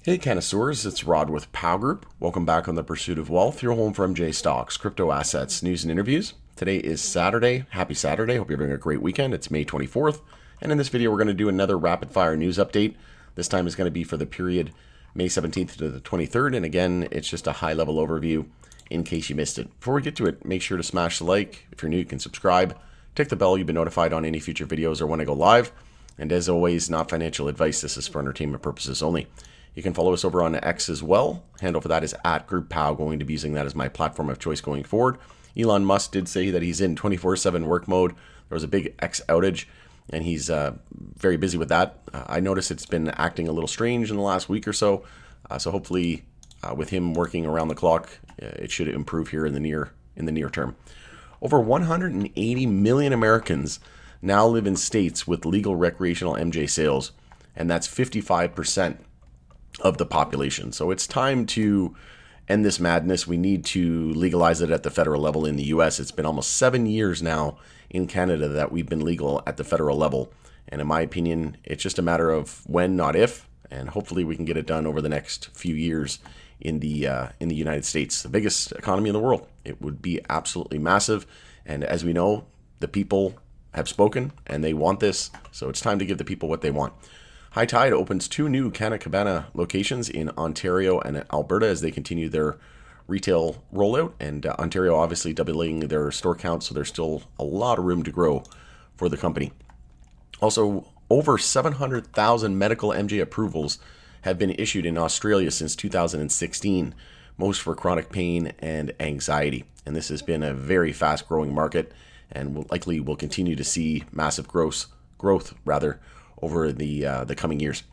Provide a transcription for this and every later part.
Hey connoisseurs, it's Rod with Pow Group. Welcome back on the Pursuit of Wealth, your home for MJ Stocks, crypto assets, news and interviews. Today is Saturday. Happy Saturday. Hope you're having a great weekend. It's May 24th. And in this video, we're going to do another rapid fire news update. This time is going to be for the period May 17th to the 23rd. And again, it's just a high level overview in case you missed it. Before we get to it, make sure to smash the like. If you're new, you can subscribe. Tick the bell. You'll be notified on any future videos or when I go live. And as always, not financial advice. This is for entertainment purposes only. You can follow us over on X as well. Handle for that is @GroupPow. Going to be using that as my platform of choice going forward. Elon Musk did say that he's in 24/7 work mode. There was a big X outage, and he's very busy with that. I noticed it's been acting a little strange in the last week or so. So hopefully, with him working around the clock, it should improve here in the near term. Over 180 million Americans now live in states with legal recreational MJ sales, and that's 55% of the population. So it's time to end this madness. We need to legalize it at the federal level in the US. It's been almost 7 years now in Canada that we've been legal at the federal level. And in my opinion, it's just a matter of when, not if. And hopefully we can get it done over the next few years in the United States, the biggest economy in the world. It would be absolutely massive. And as we know, the people have spoken and they want this. So it's time to give the people what they want. High Tide opens 2 new Canna Cabana locations in Ontario and Alberta as they continue their retail rollout, and Ontario obviously doubling their store count, so there's still a lot of room to grow for the company. Also, over 700,000 medical MJ approvals have been issued in Australia since 2016, most for chronic pain and anxiety. And this has been a very fast growing market and likely will continue to see massive growth over the coming years.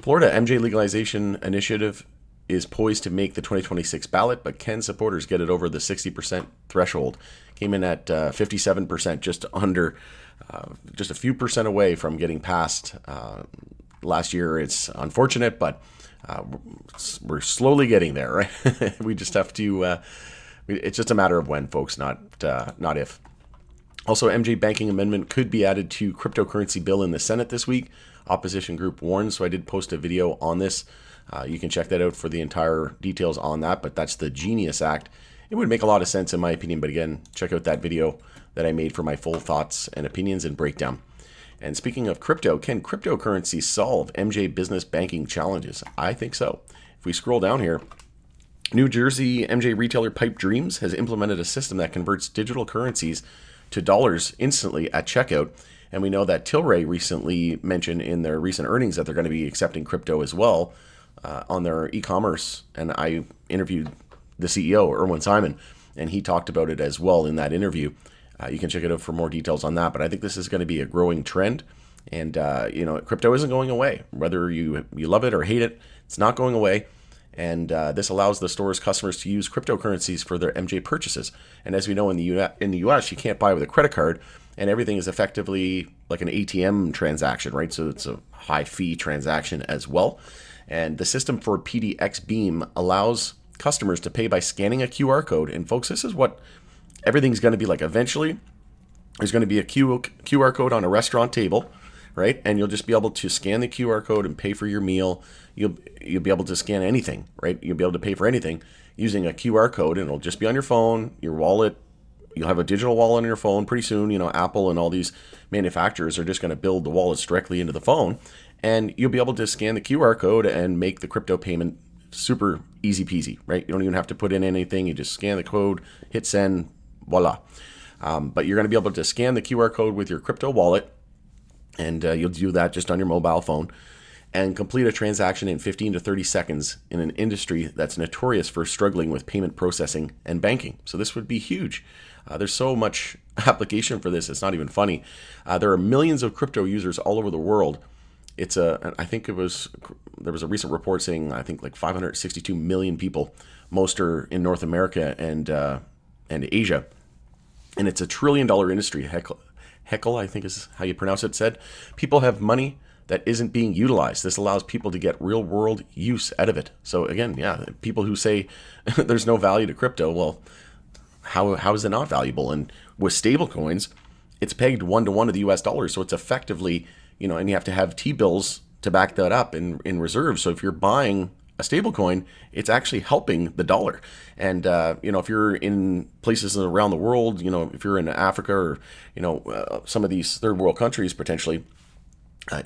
Florida MJ Legalization Initiative is poised to make the 2026 ballot, but can supporters get it over the 60% threshold? Came in at 57%, just a few percent away from getting passed last year. It's unfortunate, but we're slowly getting there, right? We just have to, it's just a matter of when, folks, not if. Also, MJ banking amendment could be added to cryptocurrency bill in the Senate this week. Opposition group warns, so I did post a video on this. You can check that out for the entire details on that, but that's the Genius Act. It would make a lot of sense in my opinion, but again, check out that video that I made for my full thoughts and opinions and breakdown. And speaking of crypto, can cryptocurrency solve MJ business banking challenges? I think so. If we scroll down here, New Jersey MJ retailer Pipe Dreams has implemented a system that converts digital currencies to dollars instantly at checkout. And we know that Tilray recently mentioned in their recent earnings that they're going to be accepting crypto as well on their e-commerce. And I interviewed the CEO, Erwin Simon, and he talked about it as well in that interview. You can check it out for more details on that. But I think this is going to be a growing trend. And, crypto isn't going away. Whether you love it or hate it, it's not going away. And this allows the store's customers to use cryptocurrencies for their MJ purchases. And as we know, in the US, you can't buy with a credit card, and everything is effectively like an ATM transaction, right? So it's a high fee transaction as well. And the system for PDX Beam allows customers to pay by scanning a QR code. And folks, this is what everything's going to be like. Eventually, there's going to be a QR code on a restaurant table, right? And you'll just be able to scan the QR code and pay for your meal. You'll be able to scan anything, right? You'll be able to pay for anything using a QR code, and it'll just be on your phone, your wallet. You'll have a digital wallet on your phone pretty soon. Apple and all these manufacturers are just going to build the wallets directly into the phone, and you'll be able to scan the QR code and make the crypto payment super easy peasy, right? You don't even have to put in anything. You just scan the code, hit send, voila. But you're going to be able to scan the QR code with your crypto wallet, and you'll do that just on your mobile phone and complete a transaction in 15 to 30 seconds in an industry that's notorious for struggling with payment processing and banking. So this would be huge. There's so much application for this, it's not even funny. There are millions of crypto users all over the world. I think there was a recent report saying, I think like 562 million people. Most are in North America and Asia. And it's $1 trillion industry. Heckle, I think is how you pronounce it, said. People have money that isn't being utilized. This allows people to get real world use out of it. So again, yeah, people who say there's no value to crypto, well, how is it not valuable? And with stable coins, it's pegged 1-to-1 to the US dollar. So it's effectively, and you have to have T-bills to back that up in reserve. So if you're buying a stable coin, it's actually helping the dollar. And, if you're in places around the world, if you're in Africa or, some of these third world countries potentially,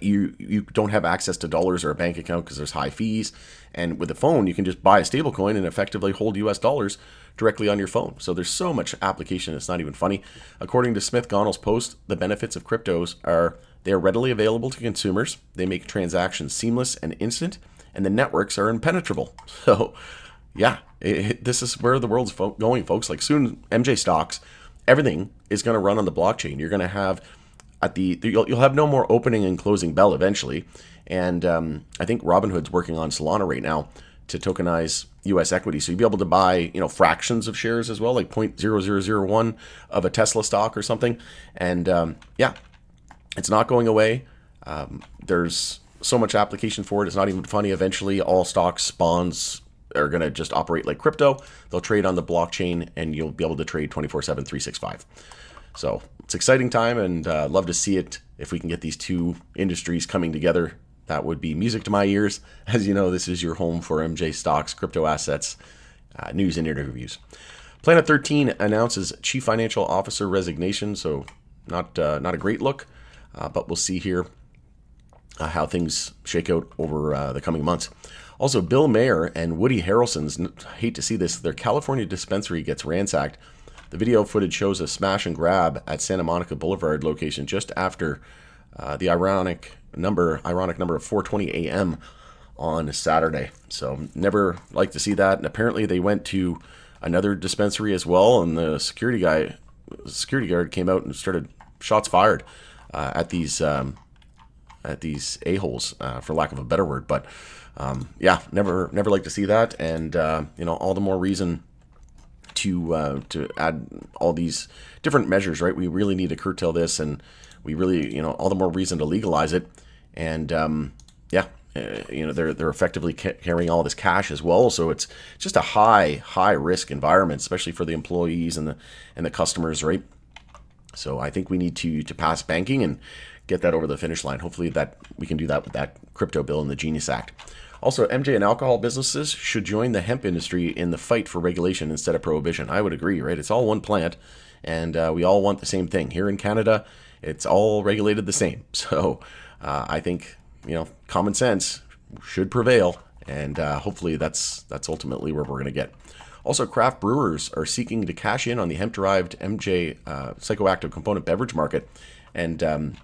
you don't have access to dollars or a bank account because there's high fees. And with a phone, you can just buy a stable coin and effectively hold US dollars directly on your phone. So there's so much application, it's not even funny. According to Smith Gonnell's post, the benefits of cryptos are they are readily available to consumers, they make transactions seamless and instant, and the networks are impenetrable. So yeah, this is where the world's going, folks. Like soon, MJ stocks, everything is going to run on the blockchain. You're going to have you'll have no more opening and closing bell eventually. And I think Robinhood's working on Solana right now to tokenize U.S. equity. So you'll be able to buy, fractions of shares as well, like 0.0001 of a Tesla stock or something. And it's not going away. There's so much application for it. It's not even funny. Eventually, all stocks, bonds are going to just operate like crypto. They'll trade on the blockchain and you'll be able to trade 24/7, 365. So it's an exciting time, and love to see it. If we can get these two industries coming together, that would be music to my ears. As you know, this is your home for MJ Stocks, crypto assets, news and interviews. Planet 13 announces chief financial officer resignation, so not a great look, but we'll see here how things shake out over the coming months. Also, Bill Mayer and Woody Harrelson's, hate to see this, their California dispensary gets ransacked. The video footage shows a smash and grab at Santa Monica Boulevard location just after the ironic number of 4:20 a.m. on Saturday. So never like to see that. And apparently they went to another dispensary as well, and the security guard came out and started shots fired at these a-holes, for lack of a better word. But never like to see that. And all the more reason to add all these different measures, right? We really need to curtail this, and we really, all the more reason to legalize it. And they're effectively carrying all this cash as well, so it's just a high risk environment, especially for the employees and the customers, right? So I think we need to pass banking and get that over the finish line. Hopefully that we can do that with that crypto bill and the Genius Act. Also, MJ and alcohol businesses should join the hemp industry in the fight for regulation instead of prohibition. I would agree, right? It's all one plant, and we all want the same thing. Here in Canada, it's all regulated the same. So I think, common sense should prevail, and hopefully that's ultimately where we're going to get. Also, craft brewers are seeking to cash in on the hemp-derived MJ psychoactive component beverage market. And,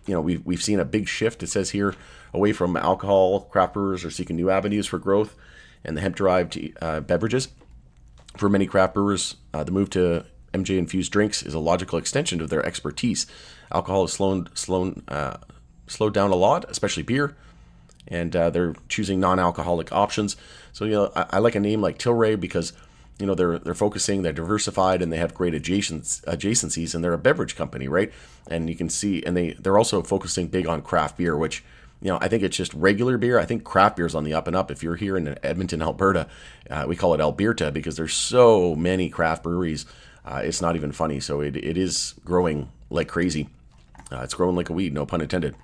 we've seen a big shift, it says here, away from alcohol. Craft brewers are seeking new avenues for growth and the hemp-derived beverages. For many craft brewers, the move to MJ-infused drinks is a logical extension of their expertise. Alcohol has slowed down a lot, especially beer, and they're choosing non-alcoholic options. So, I like a name like Tilray because they're focusing, they're diversified, and they have great adjacencies, and they're a beverage company, right? And you can see, and they're also focusing big on craft beer, which, I think it's just regular beer. I think craft beer's on the up and up. If you're here in Edmonton, Alberta, we call it Alberta because there's so many craft breweries. It's not even funny. So it is growing like crazy. It's growing like a weed, no pun intended.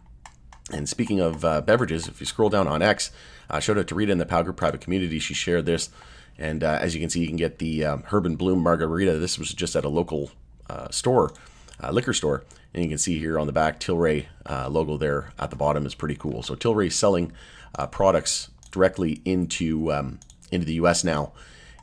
And speaking of beverages, if you scroll down on X, shout out to Rita in the Power Group private community. She shared this. And as you can see, you can get the Herb and Bloom Margarita. This was just at a local liquor store. And you can see here on the back, Tilray logo there at the bottom is pretty cool. So Tilray selling products directly into the U.S. now.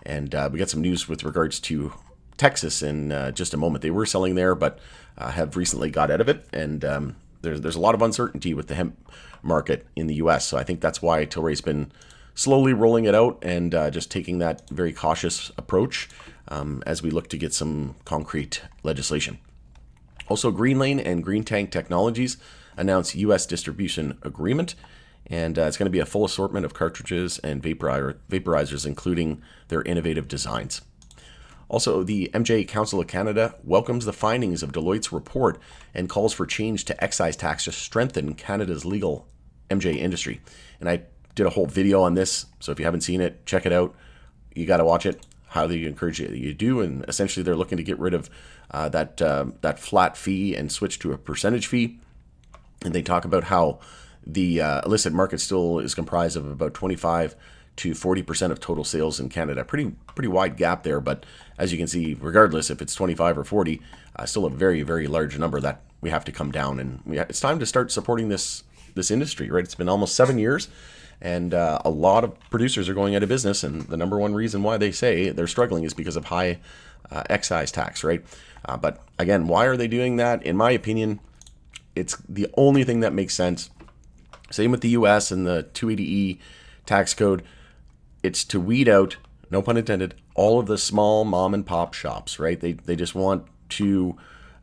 And we got some news with regards to Texas in just a moment. They were selling there, but have recently got out of it. And there's a lot of uncertainty with the hemp market in the U.S. So I think that's why Tilray's been slowly rolling it out and just taking that very cautious approach as we look to get some concrete legislation. Also, Greenlane and Green Tank Technologies announced U.S. distribution agreement, and it's going to be a full assortment of cartridges and vaporizers, including their innovative designs. Also, the MJ Council of Canada welcomes the findings of Deloitte's report and calls for change to excise tax to strengthen Canada's legal MJ industry. And I did a whole video on this, so if you haven't seen it, check it out. You got to watch it. Highly encourage you that you do. And essentially, they're looking to get rid of that flat fee and switch to a percentage fee. And they talk about how the illicit market still is comprised of about 25 to 40% of total sales in Canada. Pretty wide gap there, but as you can see, regardless if it's 25 or 40, still a very, very large number that we have to come down. And it's time to start supporting this industry, right? It's been almost 7 years, and a lot of producers are going out of business, and the number one reason why they say they're struggling is because of high excise tax, right? But again, why are they doing that? In my opinion, it's the only thing that makes sense. Same with the US and the 280E tax code. It's to weed out, no pun intended, all of the small mom and pop shops, right? They just want to,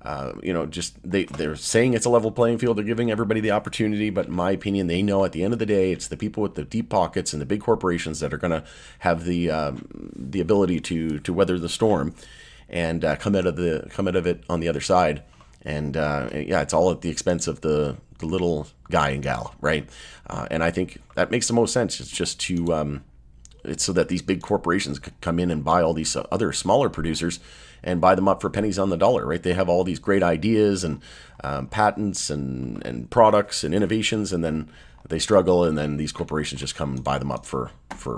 they're saying it's a level playing field. They're giving everybody the opportunity, but in my opinion, they know at the end of the day, it's the people with the deep pockets and the big corporations that are going to have the ability to weather the storm and come out of it on the other side. And it's all at the expense of the little guy and gal, right? And I think that makes the most sense. It's just to it's so that these big corporations could come in and buy all these other smaller producers and buy them up for pennies on the dollar, right? They have all these great ideas and patents and products and innovations, and then they struggle, and then these corporations just come and buy them up for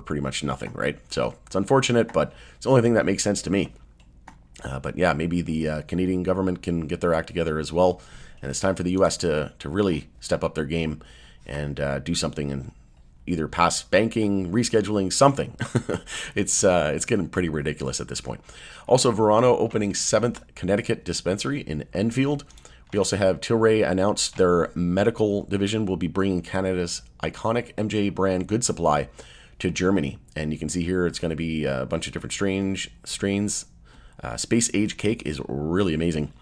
pretty much nothing, right? So it's unfortunate, but it's the only thing that makes sense to me. But yeah, maybe the Canadian government can get their act together as well, and it's time for the U.S. to really step up their game and do something and either pass banking, rescheduling, something. It's getting pretty ridiculous at this point. Also, Verano opening 7th Connecticut dispensary in Enfield. We also have Tilray announced their medical division will be bringing Canada's iconic MJ brand Good Supply to Germany. And you can see here it's going to be a bunch of different strains. Space Age Cake is really amazing.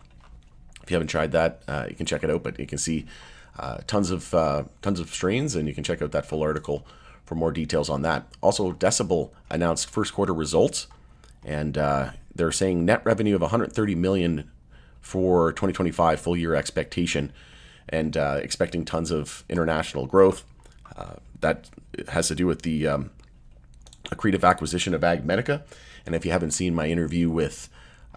If you haven't tried that, you can check it out. But you can see tons of strains, and you can check out that full article for more details on that. Also, Decibel announced first quarter results, and they're saying net revenue of $130 million for 2025 full year expectation, and expecting tons of international growth. That has to do with the accretive acquisition of AgMedica. And if you haven't seen my interview with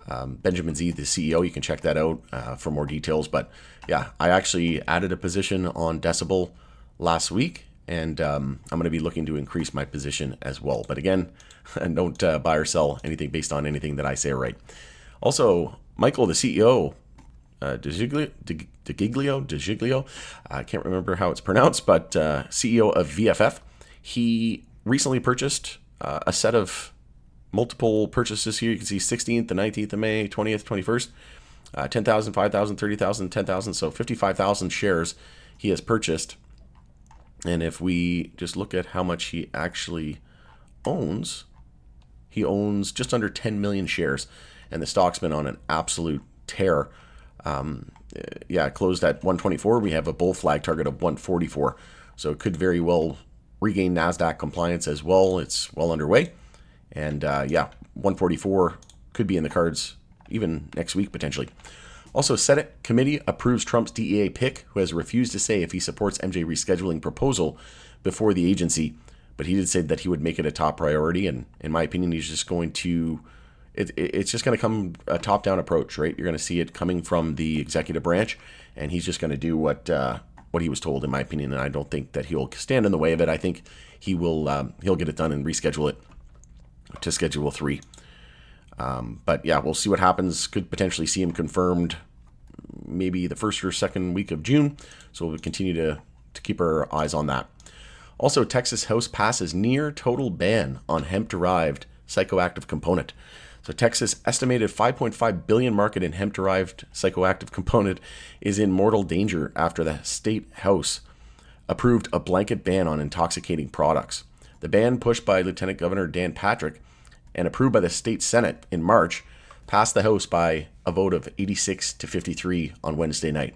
Benjamin Z, the CEO, you can check that out for more details. But yeah, I actually added a position on Decibel last week, and I'm going to be looking to increase my position as well. But again, don't buy or sell anything based on anything that I say or write. Also, Michael, the CEO, DeGiglio, I can't remember how it's pronounced, but CEO of VFF, he recently purchased a set of multiple purchases here. You can see 16th, the 19th of May, 20th, 21st, 10,000, 5,000, 30,000, 10,000. So 55,000 shares he has purchased. And if we just look at how much he actually owns, he owns just under 10 million shares. And the stock's been on an absolute tear. It closed at 124. We have a bull flag target of 144. So it could very well regain NASDAQ compliance as well. It's well underway. And 144 could be in the cards even next week potentially. Also, Senate committee approves Trump's DEA pick, who has refused to say if he supports MJ rescheduling proposal before the agency. But he did say that he would make it a top priority. And in my opinion, he's just going to, it's just going to come a top-down approach, right? You're going to see it coming from the executive branch, and he's just going to do what he was told, in my opinion. And I don't think that he'll stand in the way of it. I think he'll get it done and reschedule it to Schedule 3. But yeah, we'll see what happens. Could potentially see him confirmed maybe the first or second week of June. So we'll continue to keep our eyes on that. Also, Texas House passes near total ban on hemp-derived psychoactive component. So Texas' estimated $5.5 billion market in hemp-derived psychoactive component is in mortal danger after the state house approved a blanket ban on intoxicating products. The ban, pushed by Lieutenant Governor Dan Patrick and approved by the state Senate in March, passed the House by a vote of 86 to 53 on Wednesday night.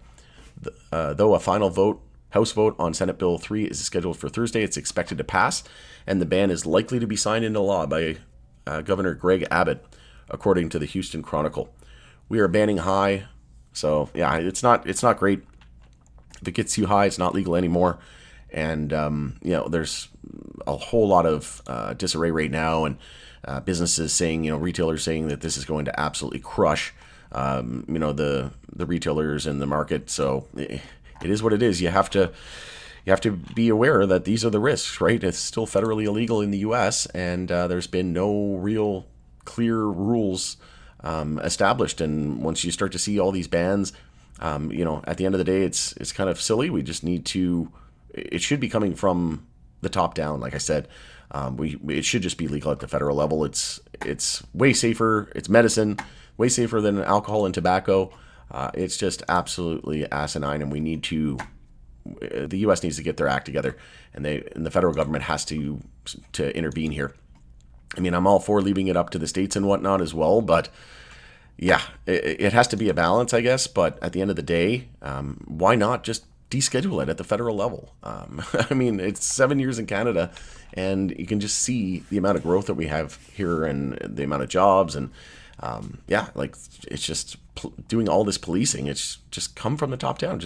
Though a final House vote on Senate Bill 3 is scheduled for Thursday, it's expected to pass, and the ban is likely to be signed into law by Governor Greg Abbott, according to the Houston Chronicle. We are banning high, so yeah, it's not great. If it gets too high, it's not legal anymore. And there's a whole lot of disarray right now, and businesses saying, retailers saying that this is going to absolutely crush, the retailers in the market. So it is what it is. You have to you have to be aware that these are the risks, right? It's still federally illegal in the U.S., and there's been no real clear rules established. And once you start to see all these bans, at the end of the day, it's kind of silly. We just need to. It should be coming from the top down. Like I said, it should just be legal at the federal level. It's way safer. It's medicine, way safer than alcohol and tobacco. It's just absolutely asinine, and we need to. The U.S. needs to get their act together, and the federal government has to intervene here. I mean, I'm all for leaving it up to the states and whatnot as well, but yeah, it has to be a balance, I guess. But at the end of the day, why not just deschedule it at the federal level? I mean, it's 7 years in Canada, and you can just see the amount of growth that we have here and the amount of jobs. And it's just doing all this policing. It's just come from the top down.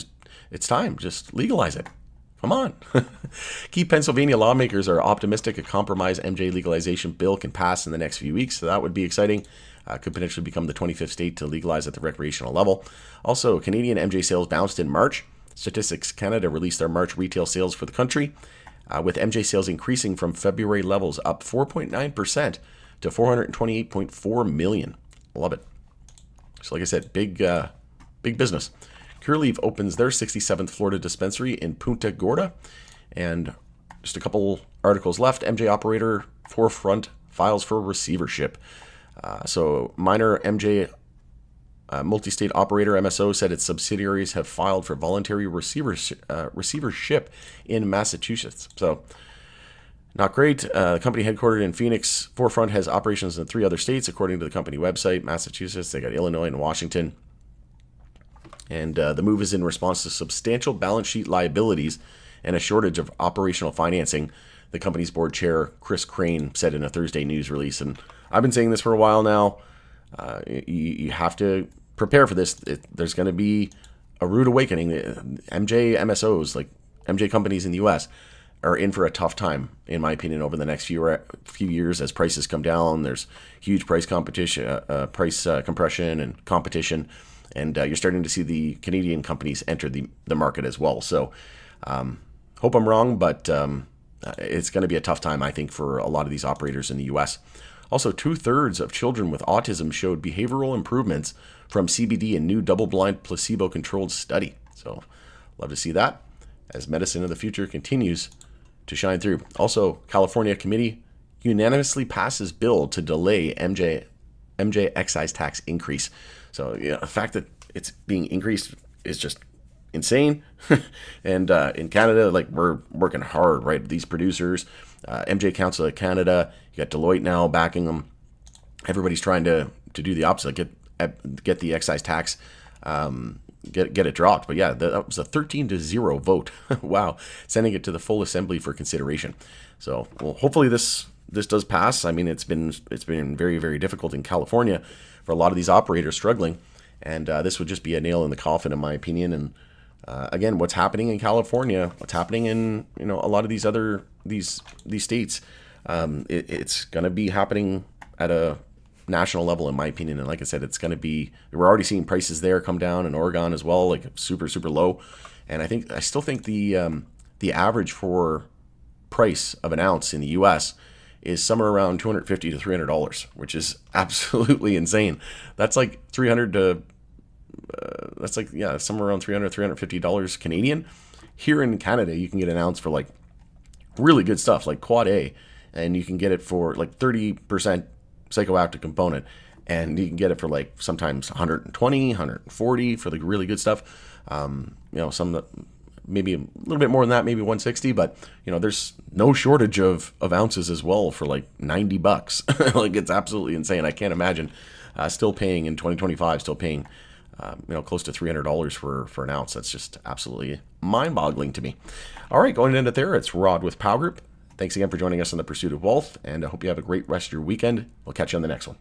It's time. Just legalize it. Come on. Key Pennsylvania lawmakers are optimistic a compromise MJ legalization bill can pass in the next few weeks, so that would be exciting. Could potentially become the 25th state to legalize at the recreational level. Also, Canadian MJ sales bounced in March. Statistics Canada released their March retail sales for the country, with MJ sales increasing from February levels, up 4.9% to 428.4 million. Love it. So like I said, big business. Curaleaf opens their 67th Florida dispensary in Punta Gorda. And just a couple articles left. MJ operator Forefront files for receivership. So minor MJ multi-state operator MSO said its subsidiaries have filed for voluntary receivership in Massachusetts. So not great. The company headquartered in Phoenix, Forefront has operations in 3 other states, according to the company website. Massachusetts, they got Illinois and Washington. And the move is in response to substantial balance sheet liabilities and a shortage of operational financing, the company's board chair, Chris Crane, said in a Thursday news release. And I've been saying this for a while now. You have to prepare for this. There's going to be a rude awakening. MJ MSOs, like MJ companies in the U.S., are in for a tough time, in my opinion, over the next few years as prices come down. There's huge price competition, price compression and competition. And you're starting to see the Canadian companies enter the market as well. So hope I'm wrong, but it's going to be a tough time, I think, for a lot of these operators in the U.S. Also, 2/3 of children with autism showed behavioral improvements from CBD in new double-blind placebo-controlled study. So love to see that as medicine of the future continues to shine through. Also, California committee unanimously passes bill to delay MJ excise tax increase. So the fact that it's being increased is just insane. And in Canada, like, we're working hard, right? These producers, MJ Council of Canada, you got Deloitte now backing them. Everybody's trying to do the opposite, get the excise tax, get it dropped. But yeah, that was a 13-0 vote. Wow, sending it to the full assembly for consideration. So, well, hopefully this does pass. I mean, it's been very, very difficult in California for a lot of these operators struggling, and this would just be a nail in the coffin, in my opinion. And again, what's happening in California, what's happening in a lot of these other these states, it's going to be happening at a national level, in my opinion. And like I said, it's going to be, we're already seeing prices there come down in Oregon as well, like super low. And I still think the average for price of an ounce in the U.S. is somewhere around $250 to $300, which is absolutely insane. That's like somewhere around $350 Canadian. Here in Canada, you can get an ounce for like really good stuff, like Quad A, and you can get it for like 30% psychoactive component, and you can get it for like sometimes 120, 140 for the really good stuff. Some that maybe a little bit more than that, maybe 160, but there's no shortage of ounces as well for like $90. Like, it's absolutely insane. I can't imagine still paying in 2025, close to $300 for an ounce. That's just absolutely mind-boggling to me. All right, going into there, it's Rod with Pow Group. Thanks again for joining us on the Pursuit of Wealth, and I hope you have a great rest of your weekend. We'll catch you on the next one.